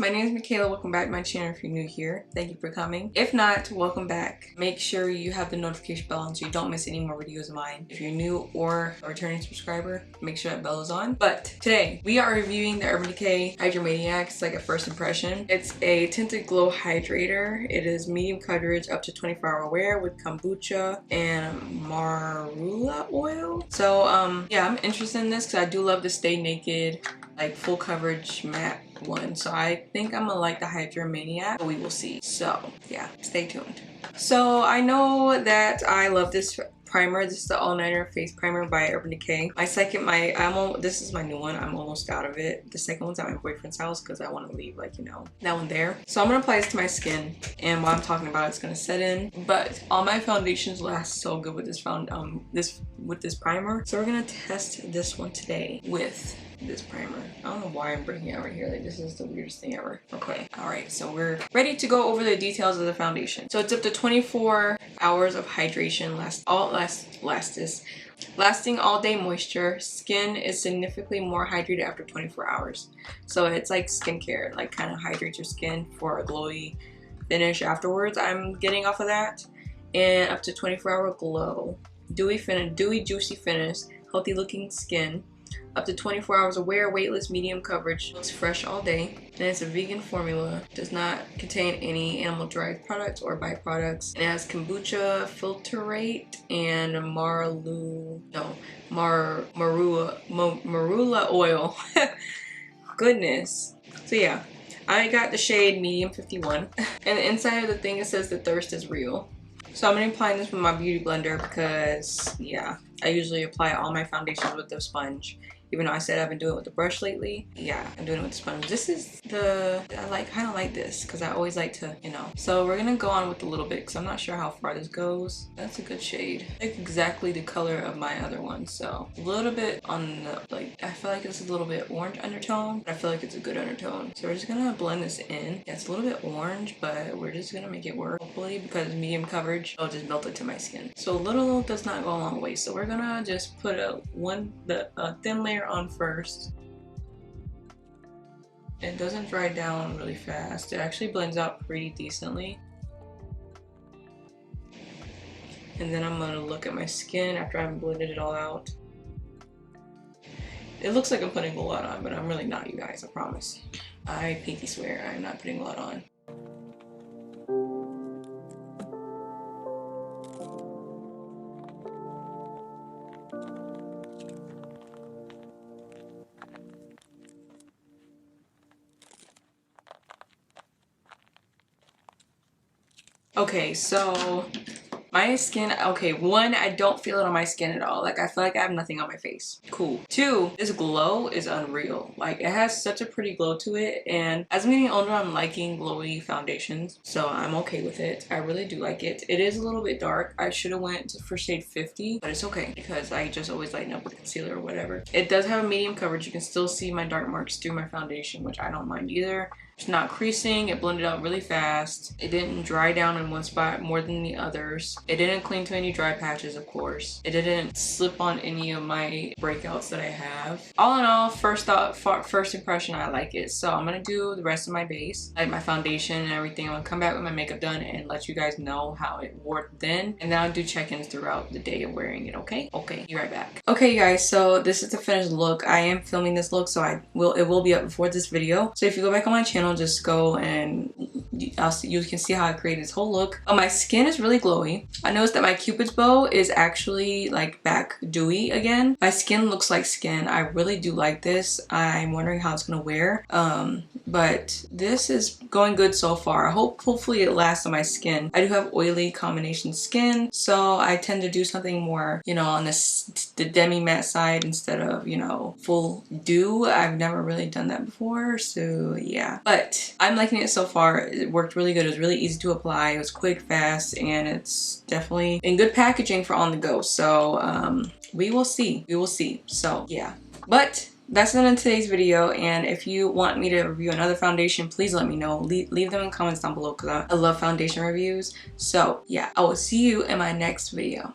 my name is Caylah. Welcome back to my channel if you're new here. Thank you for coming. If not, welcome back. Make sure you have the notification bell on so you don't miss any more videos of mine. If you're new or a returning subscriber, make sure that bell is on. But today, we are reviewing the Urban Decay Hydramaniac. It's like a first impression. It's a tinted glow hydrator. It is medium coverage up to 24-hour wear with kombucha and marula oil. So yeah, I'm interested in this because I do love the Stay Naked like full coverage matte one, so I think I'm gonna like the Hydramaniac, but we will see. So yeah, stay tuned. So I know that I love this primer. This is the All Nighter Face Primer by Urban Decay. This is my new one. I'm almost out of it. The second one's at my boyfriend's house because I want to leave, like, you know, that one there. So I'm gonna apply this to my skin, and while I'm talking about it, it's gonna set in. But all my foundations last so good with this this primer. So we're gonna test this one today with this primer. I don't know why I'm bringing it over here. Like, this is the weirdest thing ever. Okay, all right, so we're ready to go over the details of the foundation. So it's up to 24 hours of hydration, lasting all day moisture. Skin is significantly more hydrated after 24 hours. So it's like skincare, like kind of hydrates your skin for a glowy finish afterwards. I'm getting off of that. And up to 24-hour glow, dewy juicy finish, healthy looking skin. Up to 24 hours of wear, weightless, medium coverage, looks fresh all day, and it's a vegan formula, does not contain any animal derived products or byproducts, and it has kombucha, filtrate, and marula oil. Goodness. So yeah, I got the shade medium 51, and the inside of the thing, it says the thirst is real. So I'm gonna be applying this with my beauty blender because yeah, I usually apply all my foundations with the sponge. Even though I said I've been doing it with the brush lately, yeah, I'm doing it with the sponge. This is I kind of like this because I always like to, you know. So we're gonna go on with a little bit because I'm not sure how far this goes. That's a good shade. Like exactly the color of my other one. So a little bit on the, like, I feel like it's a little bit orange undertone, but I feel like it's a good undertone. So we're just gonna blend this in. Yeah, it's a little bit orange, but we're just gonna make it work. Hopefully, because it's medium coverage, I'll just melt it to my skin. So a little does not go a long way. So we're gonna just put a thin layer on first. It doesn't dry down really fast. It actually blends out pretty decently. And then I'm gonna look at my skin after I've blended it all out. It looks like I'm putting a lot on, but I'm really not, you guys, I promise. I pinky swear I'm not putting a lot on. Okay, so my skin, okay, one, I don't feel it on my skin at all. Like, I feel like I have nothing on my face. Cool. Two, this glow is unreal. Like, it has such a pretty glow to it, and as I'm getting older, I'm liking glowy foundations, so I'm okay with it. I really do like it. It is a little bit dark. I should have went for shade 50, but it's okay because I just always lighten up with concealer or whatever. It does have a medium coverage. You can still see my dark marks through my foundation, which I don't mind either. It's not creasing. It blended out really fast. It didn't dry down in one spot more than the others. It didn't cling to any dry patches, of course. It didn't slip on any of my breakouts that I have. All in all, first impression, I like it. So I'm gonna do the rest of my base, like my foundation and everything. I'm gonna come back with my makeup done and let you guys know how it wore then, and then I'll do check-ins throughout the day of wearing it. Okay, be right back. Okay, you guys, so this is the finished look. I am filming this look, so it will be up before this video. So if you go back on my channel, just go and you can see how I created this whole look. My skin is really glowy. I noticed that my Cupid's bow is actually like back dewy again. My skin looks like skin. I really do like this. I'm wondering how it's gonna wear. But this is going good so far. Hopefully it lasts on my skin. I do have oily combination skin, so I tend to do something more, you know, on the demi matte side instead of, you know, full dew. I've never really done that before, so yeah. But I'm liking it so far. It worked really good. It was really easy to apply. It was quick, fast, and it's definitely in good packaging for on the go. So we will see. So yeah. But that's it in today's video, and if you want me to review another foundation, please let me know. Leave them in comments down below because I love foundation reviews. So yeah, I will see you in my next video.